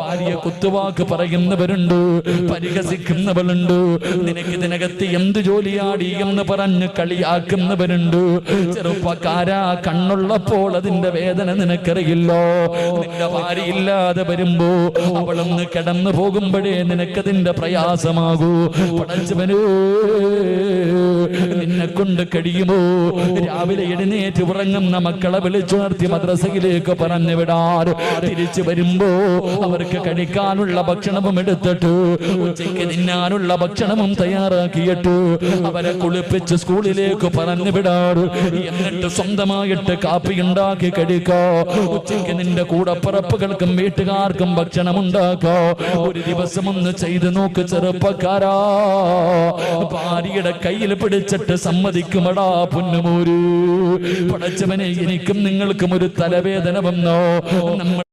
ഭാര്യ കുത്തുവാക്ക് പറയുന്നവരുണ്ട്, പരിഹസിക്കുന്നവരുണ്ട്, നിനക്ക് ഇതിനകത്ത് എന്ത് ജോലിയാടി എന്ന് പറഞ്ഞ് കളിയാക്കുന്നവരുണ്ട്. ചെറുപ്പക്കാരാ, കണ്ണുള്ളപ്പോൾ അതിന്റെ വേദന നിനക്കറിയില്ലോ. നിന്റെ ഭാര്യ ഇല്ലാതെ വരുമ്പോ അവളൊന്ന് കിടന്നു പോകുമ്പോഴേ നിനക്കതിന്റെ പ്രയാസമാകൂ. പടച്ചവനേ, നിന്നെ കൊണ്ട് കഴിയുമോ രാവിലെ എഴുന്നേറ്റ് ഉറങ്ങുന്ന മക്കളെ വിളിച്ചുണർത്തി മദ്രസയിലേക്ക് പറഞ്ഞു വിടാൻ? തിരിച്ചു വരുമ്പോ അവർക്ക് കഴിക്കാനുള്ള ഭക്ഷണവും എടുത്തിട്ട് ഉച്ചയ്ക്ക് തിന്നാനുള്ള ഭക്ഷണവും തയ്യാറാക്കിയിട്ട് അവരെ കുളിപ്പിച്ച് സ്കൂളിലേക്ക് പറഞ്ഞു വിടാറ്. എന്നിട്ട് സ്വന്തമായിട്ട് കാപ്പി ഉണ്ടാക്കി കഴിക്കോ. ഉച്ചയ്ക്ക് നിന്റെ കൂടപ്പിറപ്പുകൾക്കും വീട്ടുകാർക്കും ഭക്ഷണം ഉണ്ടാക്കോ. ഒരു ദിവസം ഒന്ന് ചെയ്തു നോക്ക് ചെറുപ്പക്കാരാ. ഭാര്യയുടെ കയ്യിൽ പിടിച്ചിട്ട് സമ്മതിക്കുമടാ പൊന്നുമോര്. പടച്ചവനെ, എനിക്കും നിങ്ങൾക്കും ഒരു തലവേദന വന്നോ? നമ്മൾ